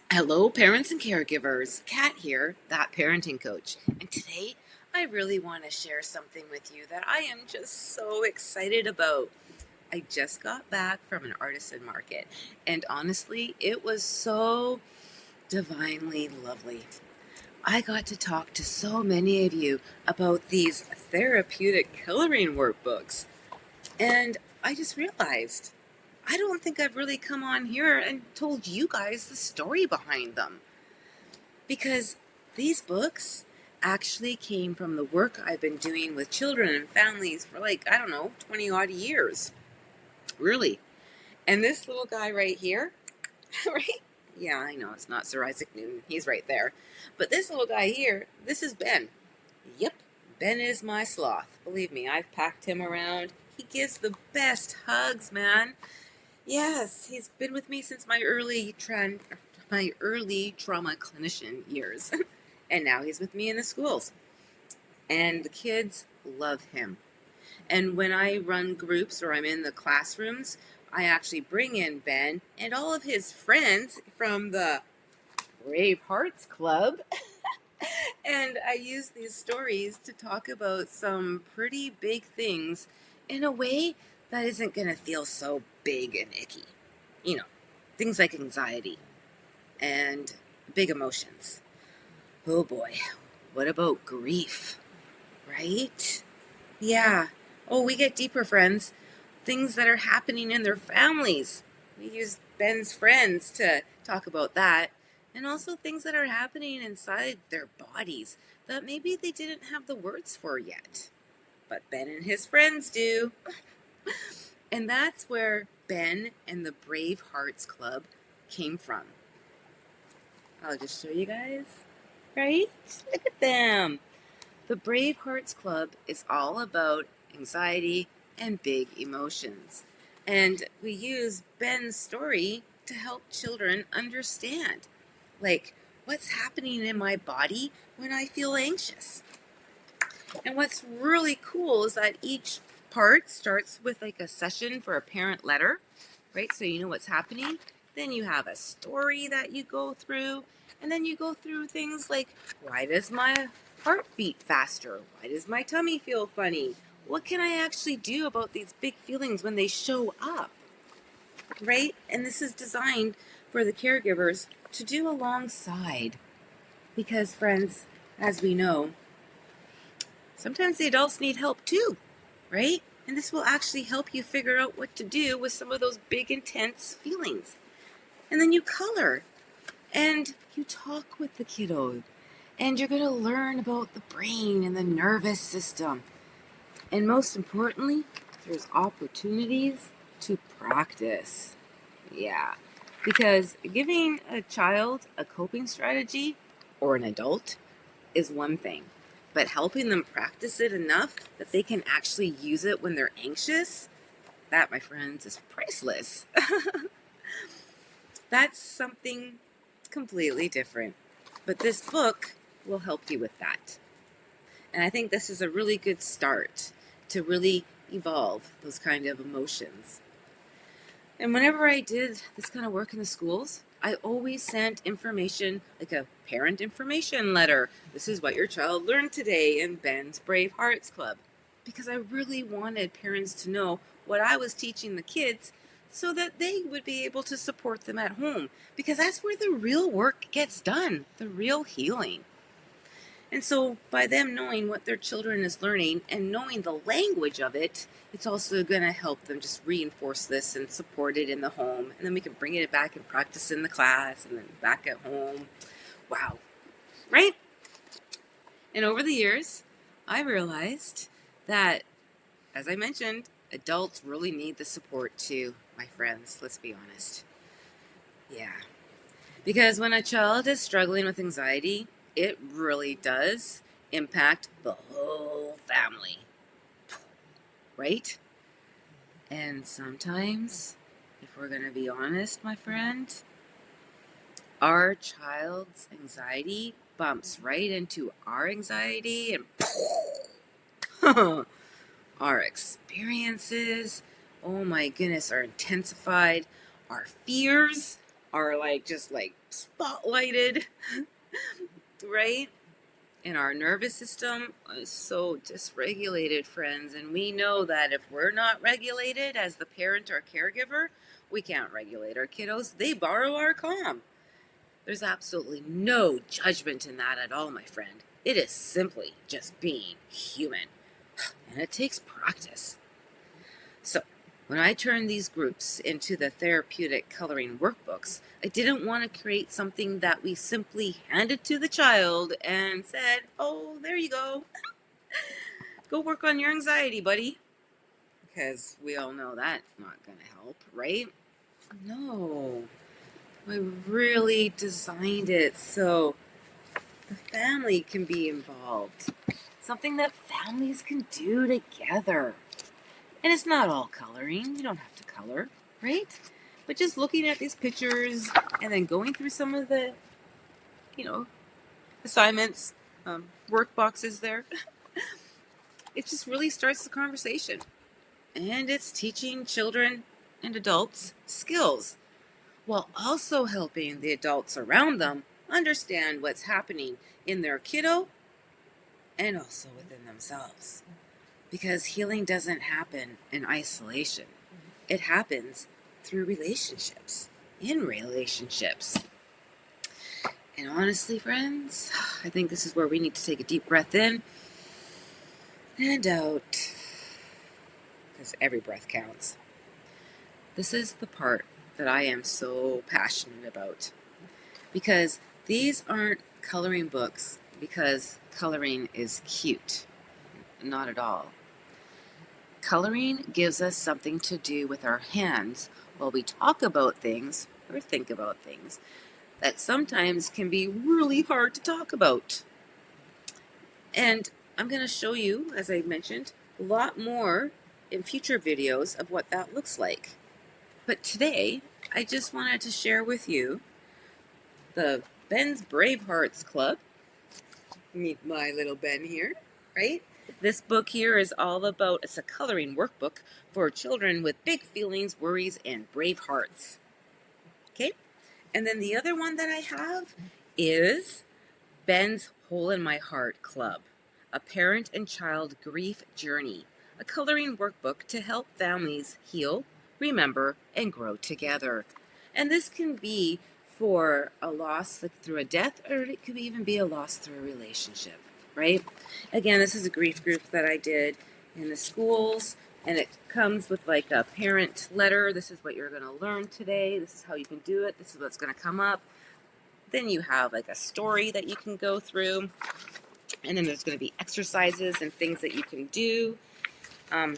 Hello, parents and caregivers. Kat here, that parenting coach. And today, I really want to share something with you that I am just so excited about. I just got back from an artisan market, and honestly, it was so divinely lovely. I got to talk to so many of you about these therapeutic coloring workbooks, and I just realized I don't think I've really come on here and told you guys the story behind them. Because these books actually came from the work I've been doing with children and families for 20 odd years. Really. And this little guy right here, right? Yeah, I know it's not Sir Isaac Newton. He's right there. But this little guy here, this is Ben. Yep, Ben is my sloth. Believe me, I've packed him around. He gives the best hugs, man. Yes, he's been with me since my early trauma clinician years. And now he's with me in the schools. And the kids love him. And when I run groups or I'm in the classrooms, I actually bring in Ben and all of his friends from the Brave Hearts Club. And I use these stories to talk about some pretty big things in a way that isn't going to feel so big and icky. You know, things like anxiety and big emotions. Oh boy, what about grief? Right? Yeah. Oh, we get deeper, friends. Things that are happening in their families. We use Ben's friends to talk about that. And also things that are happening inside their bodies that maybe they didn't have the words for yet. But Ben and his friends do. And that's where Ben and the Brave Hearts Club came from. I'll just show you guys. Right? Look at them. The Brave Hearts Club is all about anxiety and big emotions. And we use Ben's story to help children understand, like, what's happening in my body when I feel anxious. And what's really cool is that each part starts with like a session for a parent letter, right? So you know what's happening. Then you have a story that you go through. And then you go through things like, why does my heart beat faster? Why does my tummy feel funny? What can I actually do about these big feelings when they show up? Right? And this is designed for the caregivers to do alongside. Because, friends, as we know, sometimes the adults need help too, right? And this will actually help you figure out what to do with some of those big, intense feelings. And then you color and you talk with the kiddo. And you're going to learn about the brain and the nervous system. And most importantly, there's opportunities to practice. Yeah, because giving a child a coping strategy or an adult is one thing, but helping them practice it enough that they can actually use it when they're anxious, that, my friends, is priceless. That's something completely different. But this book will help you with that. And I think this is a really good start to really evolve those kind of emotions. And whenever I did this kind of work in the schools, I always sent information, like a parent information letter. This is what your child learned today in Ben's Brave Hearts Club. Because I really wanted parents to know what I was teaching the kids so that they would be able to support them at home. Because that's where the real work gets done, the real healing. And so by them knowing what their children is learning and knowing the language of it, it's also going to help them just reinforce this and support it in the home. And then we can bring it back and practice in the class and then back at home. Wow. Right? And over the years, I realized that, as I mentioned, adults really need the support too, my friends. Let's be honest. Yeah. Because when a child is struggling with anxiety, it really does impact the whole family, right? And sometimes, if we're going to be honest, my friend, our child's anxiety bumps right into our anxiety and our experiences, oh my goodness, are intensified. Our fears are like just like spotlighted, right? And our nervous system is so dysregulated, friends. And we know that if we're not regulated as the parent or caregiver, we can't regulate our kiddos. They borrow our calm. There's absolutely no judgment in that at all, my friend. It is simply just being human. And it takes practice. So, when I turned these groups into the Therapeutic Colouring Workbooks, I didn't want to create something that we simply handed to the child and said, oh, there you go. Go work on your anxiety, buddy. Because we all know that's not going to help, right? No. I really designed it so the family can be involved. Something that families can do together. And it's not all coloring. You don't have to color, right? But just looking at these pictures and then going through some of the, assignments, work boxes there, it just really starts the conversation. And it's teaching children and adults skills while also helping the adults around them understand what's happening in their kiddo and also within themselves. Because healing doesn't happen in isolation. It happens through relationships, in relationships. And honestly, friends, I think this is where we need to take a deep breath in and out, because every breath counts. This is the part that I am so passionate about, because these aren't coloring books because coloring is cute. Not at all. Coloring gives us something to do with our hands while we talk about things or think about things that sometimes can be really hard to talk about. And I'm going to show you, as I mentioned, a lot more in future videos of what that looks like. But today, I just wanted to share with you the Ben's Brave Hearts Club. Meet my little Ben here, right? This book here is all about, it's a coloring workbook for children with big feelings, worries, and brave hearts. Okay? And then the other one that I have is Ben's Hole in My Heart Club, a parent and child grief journey, a coloring workbook to help families heal, remember, and grow together. And this can be for a loss through a death, or it could even be a loss through a relationship, right? Again, this is a grief group that I did in the schools, and it comes with like a parent letter. This is what you're going to learn today. This is how you can do it. This is what's going to come up. Then you have like a story that you can go through, and then there's going to be exercises and things that you can do. And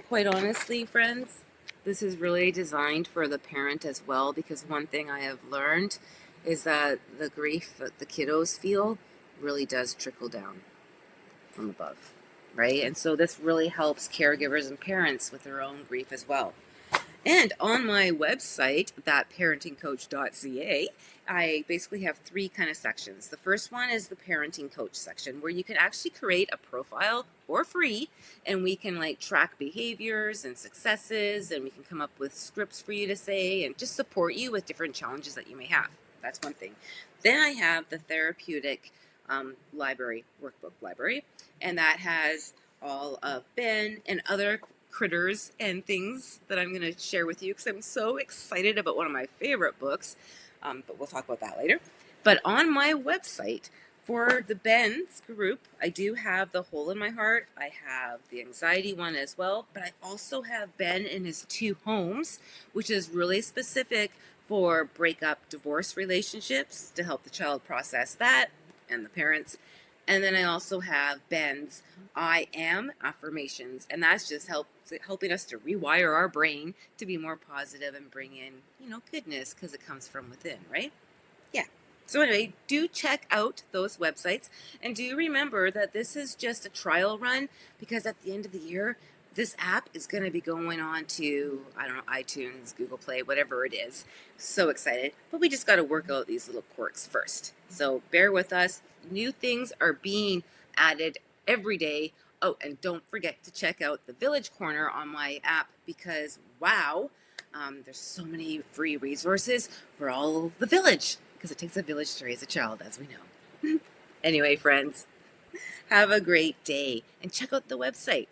quite honestly, friends, this is really designed for the parent as well, because one thing I have learned is that the grief that the kiddos feel really does trickle down from above, right? And so this really helps caregivers and parents with their own grief as well. And on my website, thatparentingcoach.ca, I basically have three kind of sections. The first one is the parenting coach section, where you can actually create a profile for free, and we can like track behaviors and successes, and we can come up with scripts for you to say and just support you with different challenges that you may have. That's one thing. Then I have the therapeutic workbook library, and that has all of Ben and other critters and things that I'm going to share with you, because I'm so excited about one of my favorite books, but we'll talk about that later. But on my website for the Ben's group, I do have the Hole in My Heart. I have the anxiety one as well, but I also have Ben in his 2 homes, which is really specific for breakup, divorce relationships to help the child process that and the parents. And then I also have Ben's I Am affirmations, and that's just helping us to rewire our brain to be more positive and bring in, goodness, because it comes from within, right? Yeah. So anyway, do check out those websites, and do remember that this is just a trial run, because at the end of the year, this app is going to be going on to, iTunes, Google Play, whatever it is. So excited. But we just got to work out these little quirks first. So bear with us. New things are being added every day. Oh, and don't forget to check out the Village Corner on my app, because, wow, There's so many free resources for all the village, because it takes a village to raise a child, as we know. Anyway, friends, have a great day and check out the website